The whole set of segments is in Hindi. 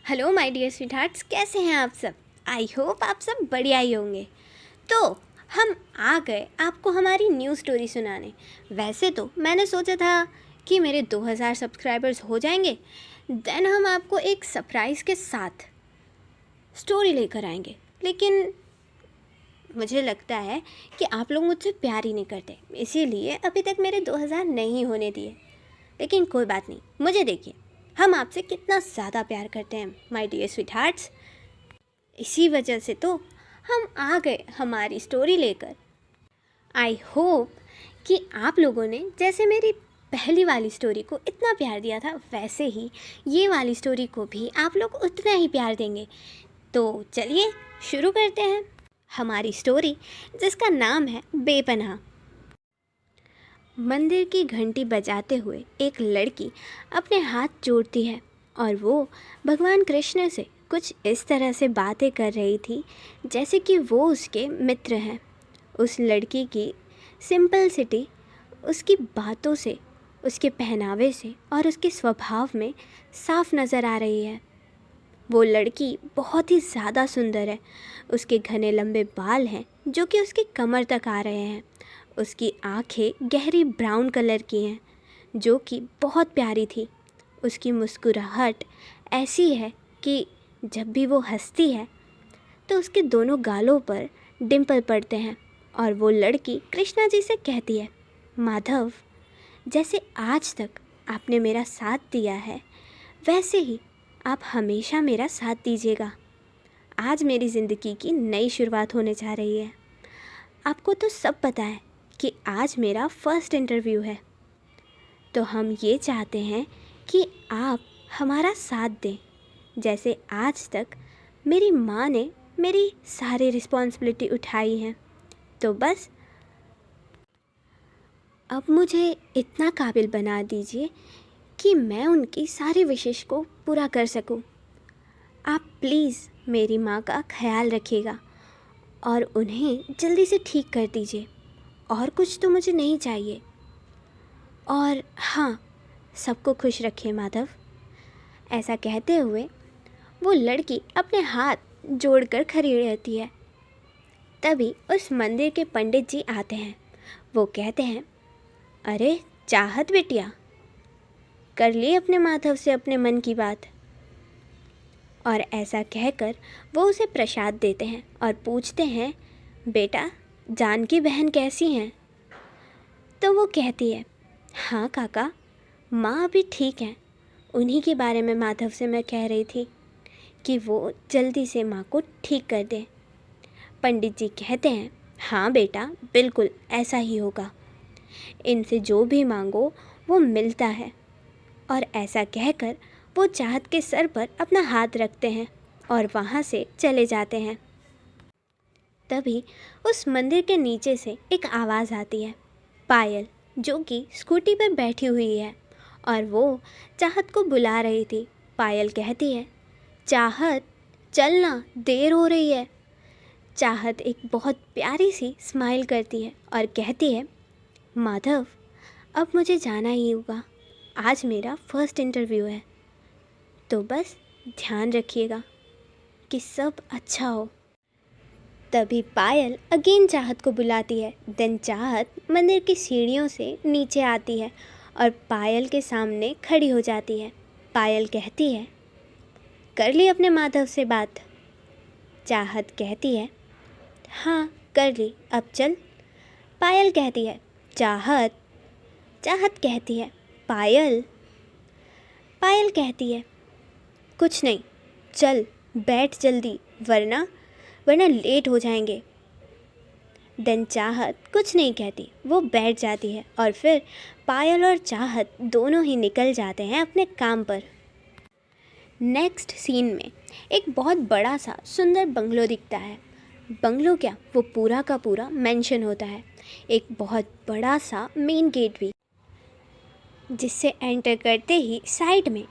हेलो माय डियर स्वीटहार्ट्स, कैसे हैं आप सब। आई होप आप सब बढ़िया ही होंगे। तो हम आ गए आपको हमारी न्यू स्टोरी सुनाने। वैसे तो मैंने सोचा था कि मेरे 2000 सब्सक्राइबर्स हो जाएंगे, देन हम आपको एक सरप्राइज़ के साथ स्टोरी लेकर आएंगे। लेकिन मुझे लगता है कि आप लोग मुझसे प्यार ही नहीं करते, इसीलिए अभी तक मेरे 2000 नहीं होने दिए। लेकिन कोई बात नहीं, मुझे देखिए हम आपसे कितना ज़्यादा प्यार करते हैं माय डियर स्वीटहार्ट्स। इसी वजह से तो हम आ गए हमारी स्टोरी लेकर। आई होप कि आप लोगों ने जैसे मेरी पहली वाली स्टोरी को इतना प्यार दिया था, वैसे ही ये वाली स्टोरी को भी आप लोग उतना ही प्यार देंगे। तो चलिए शुरू करते हैं हमारी स्टोरी, जिसका नाम है बेपनाह। मंदिर की घंटी बजाते हुए एक लड़की अपने हाथ जोड़ती है और वो भगवान कृष्ण से कुछ इस तरह से बातें कर रही थी जैसे कि वो उसके मित्र हैं। उस लड़की की सिंपलिसिटी उसकी बातों से, उसके पहनावे से और उसके स्वभाव में साफ नज़र आ रही है। वो लड़की बहुत ही ज़्यादा सुंदर है। उसके घने लंबे बाल हैं जो कि उसकी कमर तक आ रहे हैं। उसकी आंखें गहरी ब्राउन कलर की हैं जो कि बहुत प्यारी थी। उसकी मुस्कुराहट ऐसी है कि जब भी वो हंसती है तो उसके दोनों गालों पर डिंपल पड़ते हैं। और वो लड़की कृष्णा जी से कहती है, माधव, जैसे आज तक आपने मेरा साथ दिया है वैसे ही आप हमेशा मेरा साथ दीजिएगा। आज मेरी ज़िंदगी की नई शुरुआत होने जा रही है। आपको तो सब पता है कि आज मेरा फर्स्ट इंटरव्यू है, तो हम ये चाहते हैं कि आप हमारा साथ दें जैसे आज तक मेरी माँ ने मेरी सारी रिस्पॉन्सिबिलिटी उठाई है। तो बस अब मुझे इतना काबिल बना दीजिए कि मैं उनकी सारी विशेष को पूरा कर सकूं। आप प्लीज़ मेरी माँ का ख्याल रखिएगा और उन्हें जल्दी से ठीक कर दीजिए। और कुछ तो मुझे नहीं चाहिए। और हाँ, सबको खुश रखिए माधव। ऐसा कहते हुए वो लड़की अपने हाथ जोड़कर खड़ी रहती है। तभी उस मंदिर के पंडित जी आते हैं। वो कहते हैं, अरे चाहत बिटिया, कर ली अपने माधव से अपने मन की बात। और ऐसा कहकर वो उसे प्रसाद देते हैं और पूछते हैं, बेटा जानकी बहन कैसी हैं? तो वो कहती है, हाँ काका, माँ अभी ठीक हैं। उन्हीं के बारे में माधव से मैं कह रही थी कि वो जल्दी से माँ को ठीक कर दे। पंडित जी कहते हैं, हाँ बेटा, बिल्कुल ऐसा ही होगा। इनसे जो भी मांगो वो मिलता है। और ऐसा कहकर वो चाहत के सर पर अपना हाथ रखते हैं और वहाँ से चले जाते हैं। तभी उस मंदिर के नीचे से एक आवाज़ आती है। पायल, जो कि स्कूटी पर बैठी हुई है और वो चाहत को बुला रही थी। पायल कहती है, चाहत चलना, देर हो रही है। चाहत एक बहुत प्यारी सी स्माइल करती है और कहती है, माधव अब मुझे जाना ही होगा, आज मेरा फर्स्ट इंटरव्यू है, तो बस ध्यान रखिएगा कि सब अच्छा हो। तभी पायल अगेन चाहत को बुलाती है। देन चाहत मंदिर की सीढ़ियों से नीचे आती है और पायल के सामने खड़ी हो जाती है। पायल कहती है, कर ली अपने माधव से बात? चाहत कहती है, हाँ कर ली, अब चल। पायल कहती है, चाहत। चाहत कहती है, पायल। पायल कहती है, कुछ नहीं, चल बैठ जल्दी, वरना लेट हो जाएंगे। देन चाहत कुछ नहीं कहती, वो बैठ जाती है और फिर पायल और चाहत दोनों ही निकल जाते हैं अपने काम पर। नेक्स्ट सीन में एक बहुत बड़ा सा सुंदर बंगलो दिखता है। बंगलो क्या, वो पूरा का पूरा मेंशन होता है। एक बहुत बड़ा सा मेन गेट भी, जिससे एंटर करते ही साइड में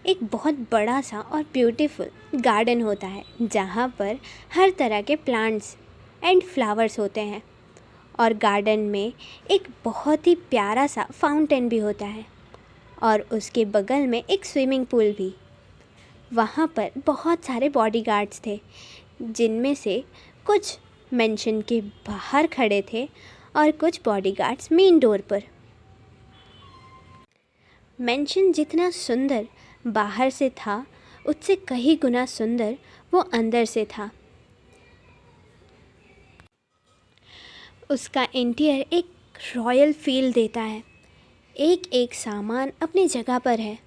एक बहुत बड़ा सा और ब्यूटीफुल गार्डन होता है जहाँ पर हर तरह के प्लांट्स एंड फ्लावर्स होते हैं। और गार्डन में एक बहुत ही प्यारा सा फाउंटेन भी होता है और उसके बगल में एक स्विमिंग पूल भी। वहाँ पर बहुत सारे बॉडीगार्ड्स थे, जिनमें से कुछ मेंशन के बाहर खड़े थे और कुछ बॉडीगार्ड्स मेन डोर पर। मेंशन जितना सुंदर बाहर से था, उससे कहीं गुना सुंदर वो अंदर से था। उसका इंटीरियर एक रॉयल फील देता है। एक एक सामान अपनी जगह पर है,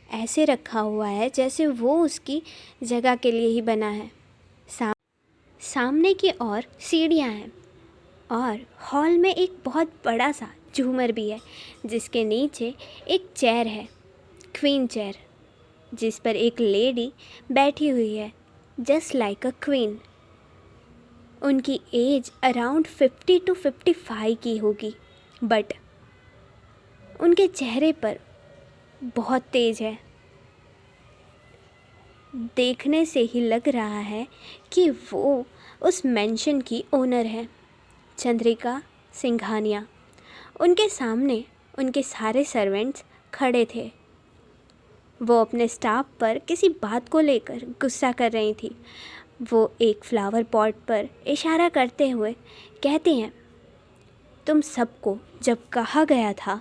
ऐसे रखा हुआ है जैसे वो उसकी जगह के लिए ही बना है। सामने की ओर सीढ़ियाँ हैं और हॉल में एक बहुत बड़ा सा झूमर भी है, जिसके नीचे एक चेयर है, क्वीन चेयर, जिस पर एक लेडी बैठी हुई है जस्ट लाइक अ क्वीन। उनकी एज अराउंड 50 to 55 की होगी, बट उनके चेहरे पर बहुत तेज है। देखने से ही लग रहा है कि वो उस मेंशन की ओनर है, चंद्रिका सिंघानिया। उनके सामने उनके सारे सर्वेंट्स खड़े थे। वो अपने स्टाफ पर किसी बात को लेकर गुस्सा कर रही थी। वो एक फ्लावर पॉट पर इशारा करते हुए कहती हैं, तुम सबको जब कहा गया था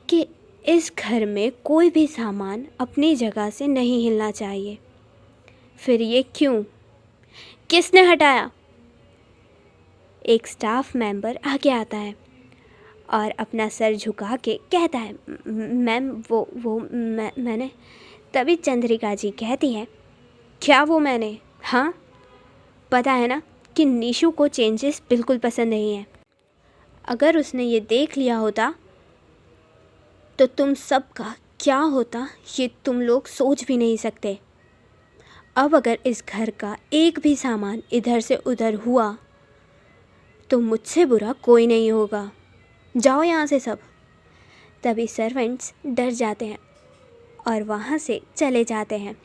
कि इस घर में कोई भी सामान अपनी जगह से नहीं हिलना चाहिए, फिर ये क्यों? किसने हटाया? एक स्टाफ मेंबर आगे आता है और अपना सर झुका के कहता है, मैम मैंने। तभी चंद्रिका जी कहती हैं, क्या वो मैंने? हाँ, पता है ना कि निशु को चेंजेस बिल्कुल पसंद नहीं है। अगर उसने ये देख लिया होता तो तुम सबका क्या होता ये तुम लोग सोच भी नहीं सकते। अब अगर इस घर का एक भी सामान इधर से उधर हुआ तो मुझसे बुरा कोई नहीं होगा। जाओ यहाँ से सब। तभी सर्वेंट्स डर जाते हैं और वहाँ से चले जाते हैं।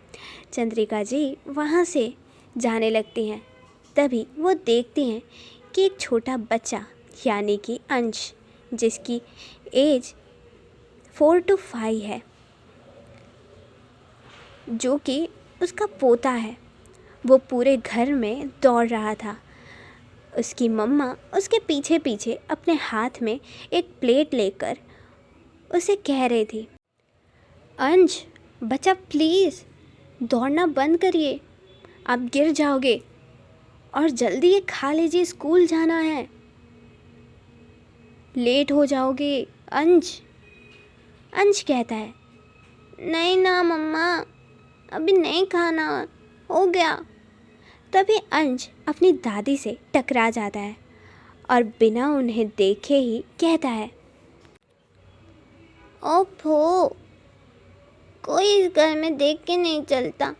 चंद्रिका जी वहाँ से जाने लगती हैं। तभी वो देखती हैं कि एक छोटा बच्चा यानी कि अंश, जिसकी एज 4 to 5 है, जो कि उसका पोता है, वो पूरे घर में दौड़ रहा था। उसकी मम्मा उसके पीछे पीछे अपने हाथ में एक प्लेट लेकर उसे कह रही थी, अंश बच्चा प्लीज़ दौड़ना बंद करिए, आप गिर जाओगे, और जल्दी ये खा लीजिए, स्कूल जाना है, लेट हो जाओगे। अंश कहता है, नहीं ना मम्मा, अभी नहीं खाना, हो गया। तभी अंश अपनी दादी से टकरा जाता है और बिना उन्हें देखे ही कहता है, ओफो, कोई इस घर में देख के नहीं चलता।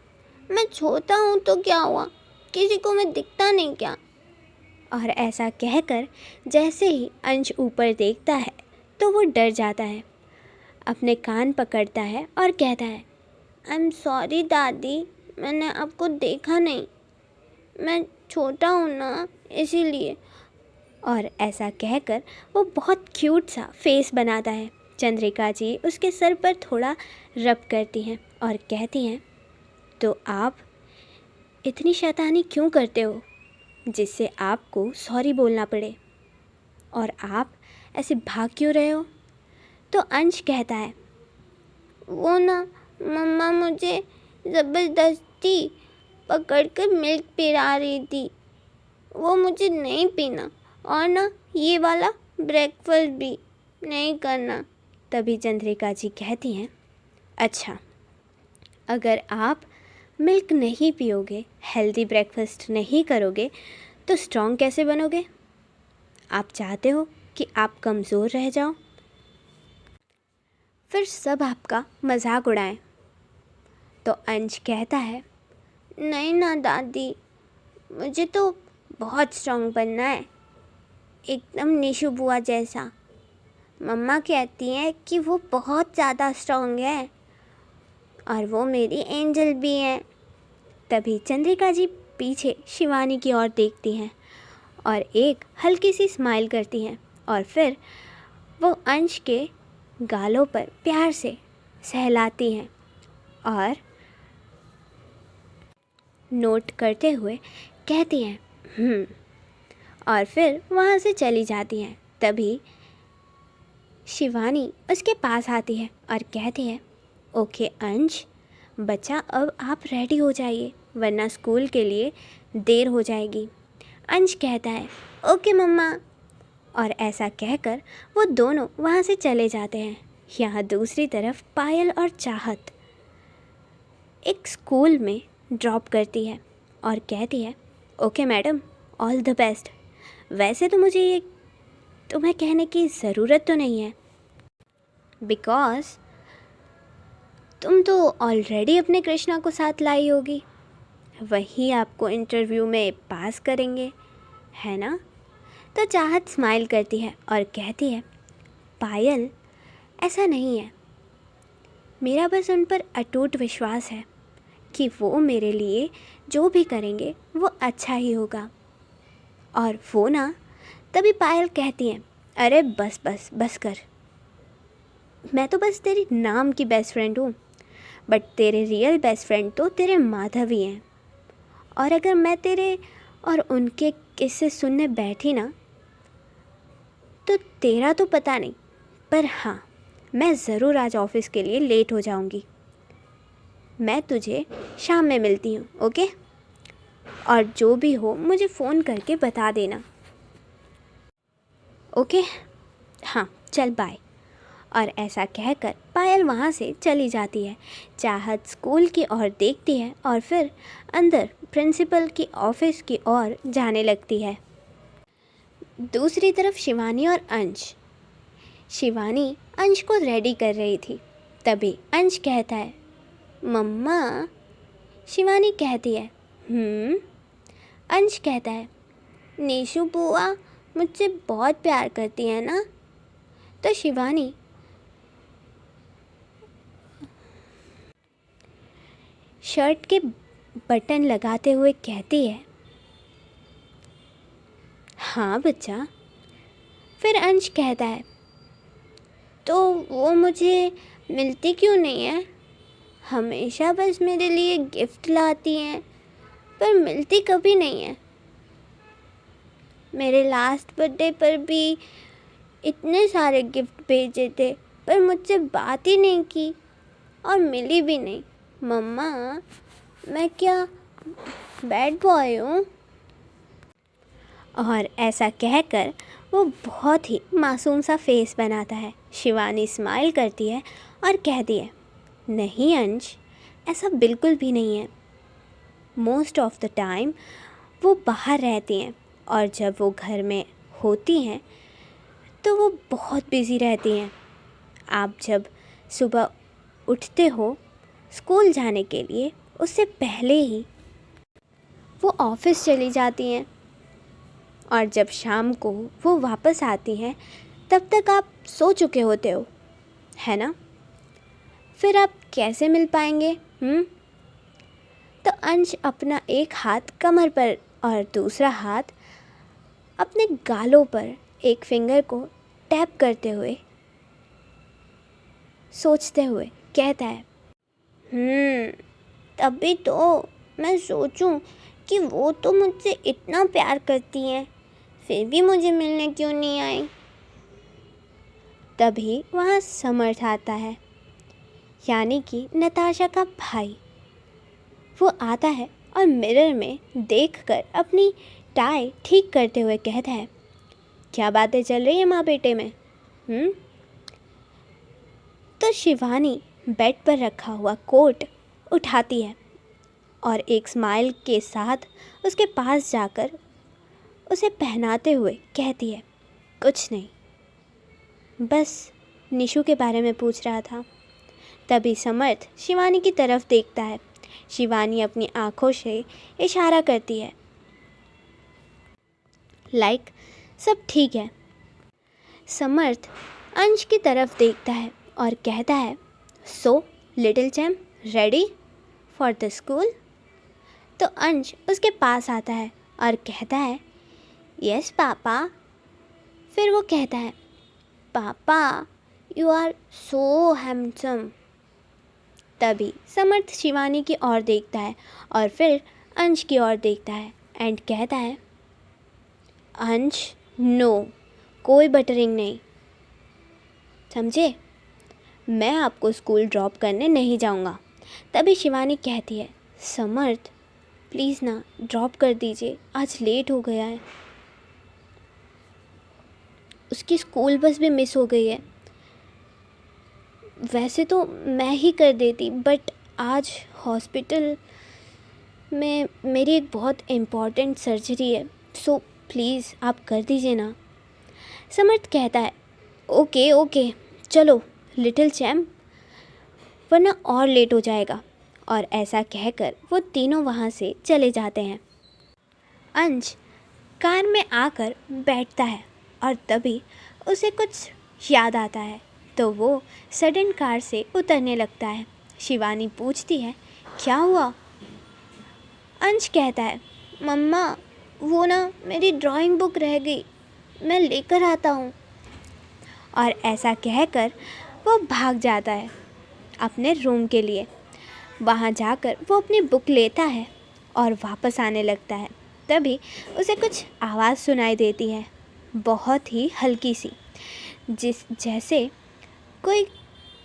मैं छोटा हूँ तो क्या हुआ, किसी को मैं दिखता नहीं क्या? और ऐसा कहकर जैसे ही अंश ऊपर देखता है तो वो डर जाता है, अपने कान पकड़ता है और कहता है, आई एम सॉरी दादी, मैंने आपको देखा नहीं, मैं छोटा हूँ ना इसीलिए। और ऐसा कहकर वो बहुत क्यूट सा फेस बनाता है। चंद्रिका जी उसके सर पर थोड़ा रब करती हैं और कहती हैं, तो आप इतनी शैतानी क्यों करते हो जिससे आपको सॉरी बोलना पड़े, और आप ऐसे भाग क्यों रहे हो? तो अंश कहता है, वो ना मम्मा मुझे ज़बरदस्ती पकड़कर मिल्क पिला रही थी, वो मुझे नहीं पीना, और ना ये वाला ब्रेकफास्ट भी नहीं करना। तभी चंद्रिका जी कहती हैं, अच्छा, अगर आप मिल्क नहीं पियोगे, हेल्दी ब्रेकफास्ट नहीं करोगे, तो स्ट्रॉन्ग कैसे बनोगे? आप चाहते हो कि आप कमज़ोर रह जाओ, फिर सब आपका मजाक उड़ाएं। तो अंश कहता है, नहीं ना दादी, मुझे तो बहुत स्ट्रॉन्ग बनना है, एकदम निशु बुआ जैसा। मम्मा कहती हैं कि वो बहुत ज़्यादा स्ट्रॉन्ग है और वो मेरी एंजल भी हैं। तभी चंद्रिका जी पीछे शिवानी की ओर देखती हैं और एक हल्की सी स्माइल करती हैं, और फिर वो अंश के गालों पर प्यार से सहलाती हैं और नोट करते हुए कहती हैं और फिर वहाँ से चली जाती हैं। तभी शिवानी उसके पास आती है और कहती है, ओके अंश बच्चा, अब आप रेडी हो जाइए वरना स्कूल के लिए देर हो जाएगी। अंश कहता है, ओके मम्मा। और ऐसा कहकर वो दोनों वहाँ से चले जाते हैं। यहाँ दूसरी तरफ पायल और चाहत एक स्कूल में ड्रॉप करती है और कहती है, okay madam, all the best. वैसे तो मुझे ये तुम्हें कहने की ज़रूरत तो नहीं है, बिकॉज़ तुम तो ऑलरेडी अपने कृष्णा को साथ लाई होगी, वही आपको इंटरव्यू में पास करेंगे, है ना। तो चाहत स्माइल करती है और कहती है, पायल ऐसा नहीं है, मेरा बस उन पर अटूट विश्वास है कि वो मेरे लिए जो भी करेंगे वो अच्छा ही होगा। और वो ना, तभी पायल कहती है, अरे बस बस बस कर, मैं तो बस तेरी नाम की बेस्ट फ्रेंड हूँ, बट तेरे रियल बेस्ट फ्रेंड तो तेरे माधव ही हैं। और अगर मैं तेरे और उनके किस्से सुनने बैठी ना, तो तेरा तो पता नहीं, पर हाँ मैं ज़रूर आज ऑफिस के लिए लेट हो जाऊँगी। मैं तुझे शाम में मिलती हूँ, ओके। और जो भी हो मुझे फ़ोन करके बता देना, ओके। हाँ चल बाय। और ऐसा कहकर पायल वहाँ से चली जाती है। चाहत स्कूल की ओर देखती है और फिर अंदर प्रिंसिपल की ऑफिस की ओर जाने लगती है। दूसरी तरफ शिवानी और अंश। शिवानी अंश को रेडी कर रही थी। तभी अंश कहता है, मम्मा। शिवानी कहती है, अंश कहता है, नीशू बुआ मुझसे बहुत प्यार करती है ना। तो शिवानी शर्ट के बटन लगाते हुए कहती है, हाँ बच्चा। फिर अंश कहता है, तो वो मुझे मिलती क्यों नहीं है? हमेशा बस मेरे लिए गिफ्ट लाती हैं, पर मिलती कभी नहीं है। मेरे लास्ट बर्थडे पर भी इतने सारे गिफ्ट भेजे थे, पर मुझसे बात ही नहीं की और मिली भी नहीं। मम्मा, मैं क्या बैड बॉय हूँ? और ऐसा कहकर वो बहुत ही मासूम सा फेस बनाता है। शिवानी स्माइल करती है और कहती है, नहीं अंश, ऐसा बिल्कुल भी नहीं है। मोस्ट ऑफ द टाइम वो बाहर रहती हैं और जब वो घर में होती हैं तो वो बहुत बिज़ी रहती हैं। आप जब सुबह उठते हो स्कूल जाने के लिए, उससे पहले ही वो ऑफिस चली जाती हैं और जब शाम को वो वापस आती हैं तब तक आप सो चुके होते हो, है ना। फिर आप कैसे मिल पाएंगे? तो अंश अपना एक हाथ कमर पर और दूसरा हाथ अपने गालों पर एक फिंगर को टैप करते हुए सोचते हुए कहता है, तभी तो मैं सोचूं कि वो तो मुझसे इतना प्यार करती हैं, फिर भी मुझे मिलने क्यों नहीं आई। तभी वहाँ समर्थ आता है, यानी कि नताशा का भाई। वो आता है और मिरर में देखकर अपनी टाई ठीक करते हुए कहता है, क्या बातें चल रही है माँ बेटे में? तो शिवानी बेड पर रखा हुआ कोट उठाती है और एक स्माइल के साथ उसके पास जाकर उसे पहनाते हुए कहती है, कुछ नहीं, बस निशु के बारे में पूछ रहा था। तभी समर्थ शिवानी की तरफ देखता है। शिवानी अपनी आंखों से इशारा करती है, लाइक सब ठीक है। समर्थ अंश की तरफ देखता है और कहता है, so little charm ready for the school? तो अंश उसके पास आता है और कहता है, यस पापा। फिर वो कहता है, पापा यू आर सो हैंडसम। तभी समर्थ शिवानी की ओर देखता है और फिर अंश की ओर देखता है एंड कहता है, अंश नो, कोई बटरिंग नहीं, समझे? मैं आपको स्कूल ड्रॉप करने नहीं जाऊंगा। तभी शिवानी कहती है, समर्थ प्लीज़ ना ड्रॉप कर दीजिए, आज लेट हो गया है। उसकी स्कूल बस भी मिस हो गई है। वैसे तो मैं ही कर देती, बट आज हॉस्पिटल में मेरी एक बहुत इम्पॉर्टेंट सर्जरी है, सो प्लीज़ आप कर दीजिए ना। समर्थ कहता है, ओके ओके चलो लिटिल चैम्प, वरना और लेट हो जाएगा। और ऐसा कहकर वो तीनों वहाँ से चले जाते हैं। अंश कार में आकर बैठता है और तभी उसे कुछ याद आता है, तो वो सडन कार से उतरने लगता है। शिवानी पूछती है, क्या हुआ? अंश कहता है, मम्मा वो ना मेरी ड्राइंग बुक रह गई, मैं लेकर आता हूँ। और ऐसा कहकर वो भाग जाता है अपने रूम के लिए। वहाँ जाकर वो अपनी बुक लेता है और वापस आने लगता है। तभी उसे कुछ आवाज़ सुनाई देती है, बहुत ही हल्की सी, जैसे कोई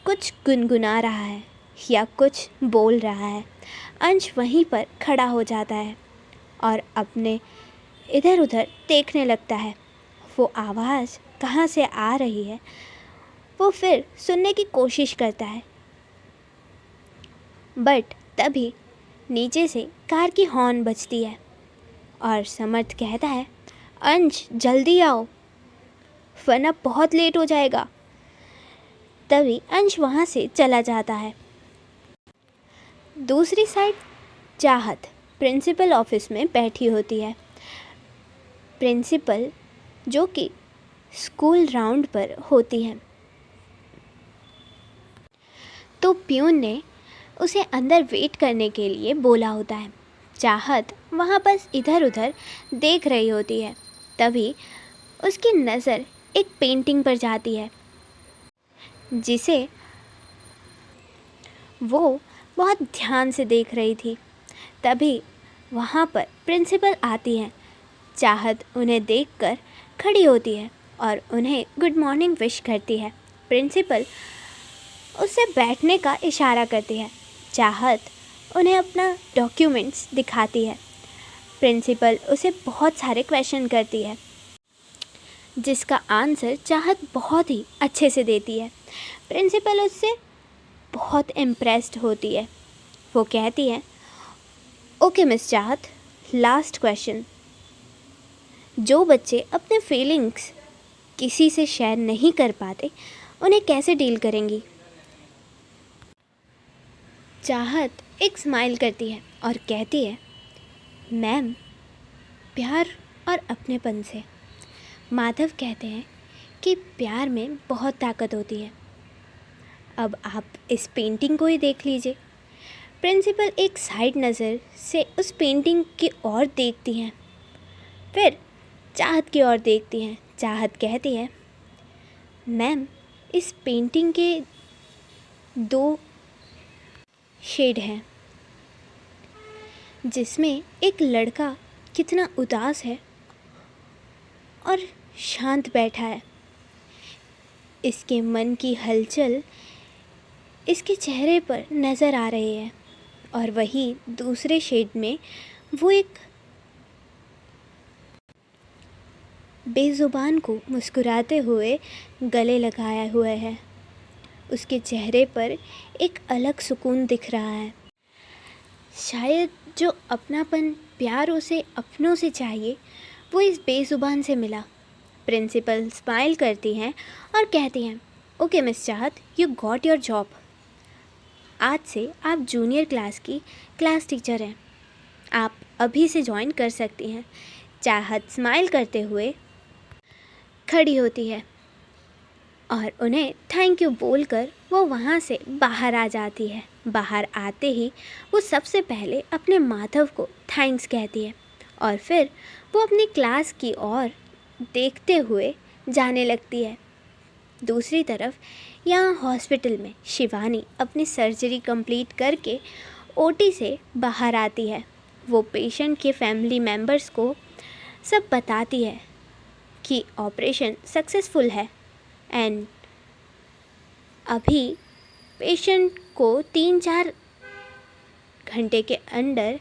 कुछ गुनगुना रहा है या कुछ बोल रहा है। अंश वहीं पर खड़ा हो जाता है और अपने इधर उधर देखने लगता है। वो आवाज़ कहाँ से आ रही है वो फिर सुनने की कोशिश करता है, बट तभी नीचे से कार की हॉर्न बजती है और समर्थ कहता है, अंश जल्दी आओ वरना बहुत लेट हो जाएगा। तभी अंश वहाँ से चला जाता है। दूसरी साइड चाहत प्रिंसिपल ऑफिस में बैठी होती है। प्रिंसिपल जो कि स्कूल राउंड पर होती है, तो प्यून ने उसे अंदर वेट करने के लिए बोला होता है। चाहत वहाँ बस इधर उधर देख रही होती है। तभी उसकी नज़र एक पेंटिंग पर जाती है जिसे वो बहुत ध्यान से देख रही थी। तभी वहाँ पर प्रिंसिपल आती हैं। चाहत उन्हें देखकर खड़ी होती है और उन्हें गुड मॉर्निंग विश करती है। प्रिंसिपल उससे बैठने का इशारा करती है। चाहत उन्हें अपना डॉक्यूमेंट्स दिखाती है। प्रिंसिपल उसे बहुत सारे क्वेश्चन करती है जिसका आंसर चाहत बहुत ही अच्छे से देती है। प्रिंसिपल उससे बहुत इम्प्रेस्ड होती है। वो कहती है, ओके मिस चाहत, लास्ट क्वेश्चन, जो बच्चे अपने फीलिंग्स किसी से शेयर नहीं कर पाते उन्हें कैसे डील करेंगी? चाहत एक स्माइल करती है और कहती है, मैम प्यार और अपनेपन से। माधव कहते हैं कि प्यार में बहुत ताकत होती है। अब आप इस पेंटिंग को ही देख लीजिए। प्रिंसिपल एक साइड नज़र से उस पेंटिंग की ओर देखती हैं, फिर चाहत की ओर देखती हैं। चाहत कहती है, मैम इस पेंटिंग के 2 शेड हैं, जिसमें एक लड़का कितना उदास है और शांत बैठा है। इसके मन की हलचल इसके चेहरे पर नज़र आ रही है, और वही दूसरे शेड में वो एक बेज़ुबान को मुस्कुराते हुए गले लगाया हुआ है। उसके चेहरे पर एक अलग सुकून दिख रहा है। शायद जो अपनापन प्यार उसे अपनों से चाहिए वो इस बेज़ुबान से मिला। प्रिंसिपल स्माइल करती हैं और कहती हैं, ओके मिस चाहत, यू गॉट योर जॉब। आज से आप जूनियर क्लास की क्लास टीचर हैं, आप अभी से ज्वाइन कर सकती हैं। चाहत स्माइल करते हुए खड़ी होती है और उन्हें थैंक यू बोलकर वो वहाँ से बाहर आ जाती है। बाहर आते ही वो सबसे पहले अपने माधव को थैंक्स कहती है और फिर वो अपनी क्लास की ओर देखते हुए जाने लगती है। दूसरी तरफ यहाँ हॉस्पिटल में शिवानी अपनी सर्जरी कंप्लीट करके ओटी से बाहर आती है। वो पेशेंट के फैमिली मेम्बर्स को सब बताती है कि ऑपरेशन सक्सेसफुल है एंड अभी पेशेंट को 3-4 घंटे के अंदर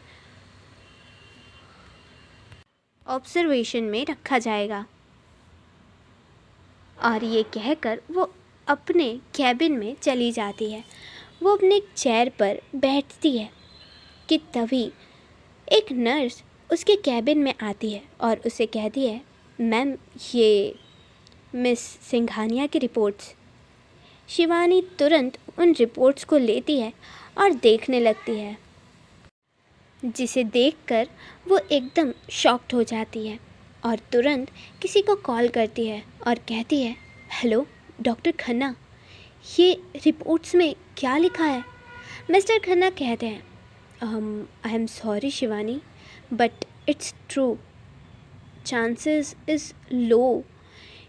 ऑब्जर्वेशन में रखा जाएगा। और ये कहकर वो अपने कैबिन में चली जाती है। वो अपने चेयर पर बैठती है कि तभी एक नर्स उसके कैबिन में आती है और उसे कहती है, मैम ये मिस सिंघानिया की रिपोर्ट्स। शिवानी तुरंत उन रिपोर्ट्स को लेती है और देखने लगती है, जिसे देखकर वो एकदम शॉक्ड हो जाती है और तुरंत किसी को कॉल करती है और कहती है, हेलो डॉक्टर खन्ना, ये रिपोर्ट्स में क्या लिखा है? मिस्टर खन्ना कहते हैं, I am sorry Shivani, but it's true, chances is low.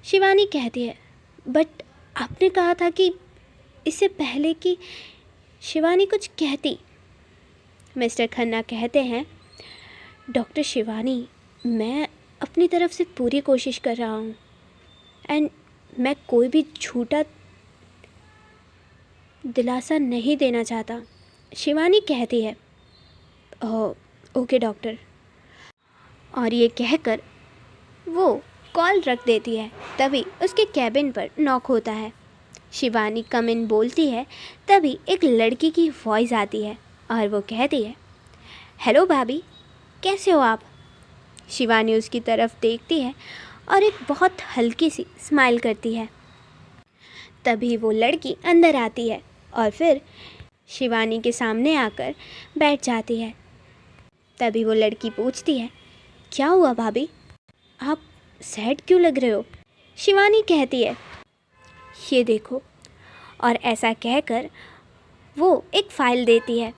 Shivani कहती है, बट आपने कहा था कि इससे पहले कि शिवानी कुछ कहती। मिस्टर खन्ना कहते हैं, डॉक्टर शिवानी, मैं अपनी तरफ से पूरी कोशिश कर रहा हूँ एंड मैं कोई भी झूठा दिलासा नहीं देना चाहता। शिवानी कहती है, ओके डॉक्टर। और ये कहकर वो कॉल रख देती है। तभी उसके कैबिन पर नॉक होता है। शिवानी कम इन बोलती है, तभी एक लड़की की वॉइस आती है और वो कहती है, हेलो भाभी, कैसे हो आप? शिवानी उसकी तरफ देखती है और एक बहुत हल्की सी स्माइल करती है। तभी वो लड़की अंदर आती है और फिर शिवानी के सामने आकर बैठ जाती है। तभी वो लड़की पूछती है, क्या हुआ भाभी, आप सैड क्यों लग रहे हो? शिवानी कहती है, ये देखो। और ऐसा कहकर वो एक फ़ाइल देती है।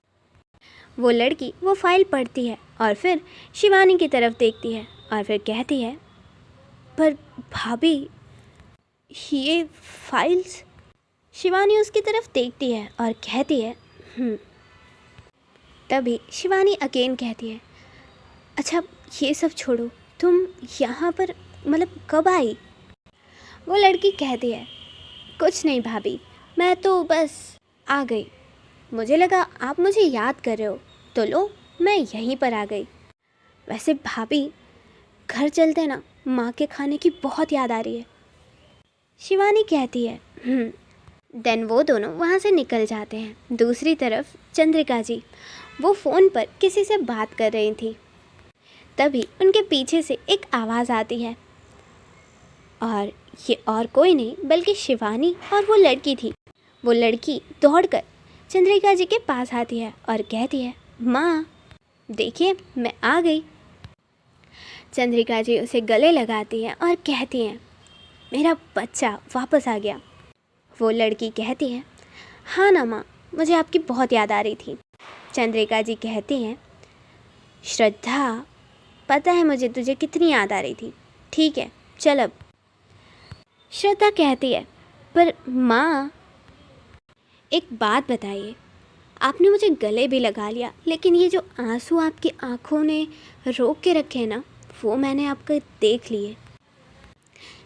वो लड़की वो फ़ाइल पढ़ती है और फिर शिवानी की तरफ देखती है और फिर कहती है, पर भाभी ये फाइल्स? शिवानी उसकी तरफ देखती है और कहती है, तभी शिवानी अगेन कहती है, अच्छा ये सब छोड़ो, तुम यहाँ पर मतलब कब आई? वो लड़की कहती है, कुछ नहीं भाभी, मैं तो बस आ गई। मुझे लगा आप मुझे याद कर रहे हो, तो लो मैं यहीं पर आ गई। वैसे भाभी घर चलते ना, माँ के खाने की बहुत याद आ रही है। शिवानी कहती है, देन वो दोनों वहाँ से निकल जाते हैं। दूसरी तरफ चंद्रिका जी वो फ़ोन पर किसी से बात कर रही थी। तभी उनके पीछे से एक आवाज़ आती है और ये और कोई नहीं बल्कि शिवानी और वो लड़की थी। वो लड़की दौड़कर चंद्रिका जी के पास आती है और कहती है, माँ देखिए मैं आ गई। चंद्रिका जी उसे गले लगाती है और कहती हैं, मेरा बच्चा वापस आ गया। वो लड़की कहती है, हाँ ना माँ, मुझे आपकी बहुत याद आ रही थी। चंद्रिका जी कहती हैं, श्रद्धा पता है मुझे तुझे कितनी याद आ रही थी, ठीक है चल अब। श्रद्धा कहती है, पर माँ एक बात बताइए, आपने मुझे गले भी लगा लिया, लेकिन ये जो आंसू आपकी आंखों ने रोक के रखे ना, वो मैंने आपको देख लिए।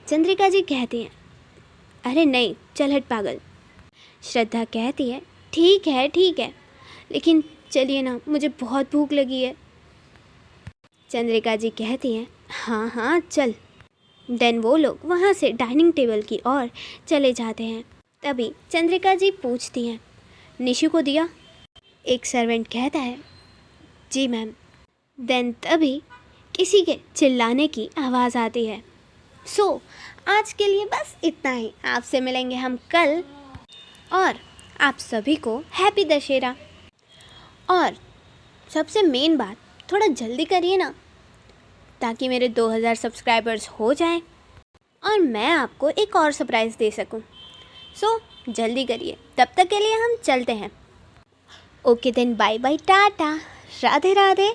चंद्रिका जी कहती हैं, अरे नहीं चल हट पागल। श्रद्धा कहती है, ठीक है, लेकिन चलिए ना, मुझे बहुत भूख लगी है। चंद्रिका जी कहती हैं, हाँ चल। देन वो लोग वहाँ से डाइनिंग टेबल की ओर चले जाते हैं। तभी चंद्रिका जी पूछती हैं, निशु को दिया? एक सर्वेंट कहता है, जी मैम। देन तभी किसी के चिल्लाने की आवाज़ आती है। आज के लिए बस इतना ही। आपसे मिलेंगे हम कल, और आप सभी को हैप्पी दशहरा। और सबसे मेन बात, थोड़ा जल्दी करिए ना, ताकि मेरे 2000 सब्सक्राइबर्स हो जाएं और मैं आपको एक और सरप्राइज़ दे सकूं। जल्दी करिए। तब तक के लिए हम चलते हैं। Okay then, bye bye, tata, Radhe Radhe.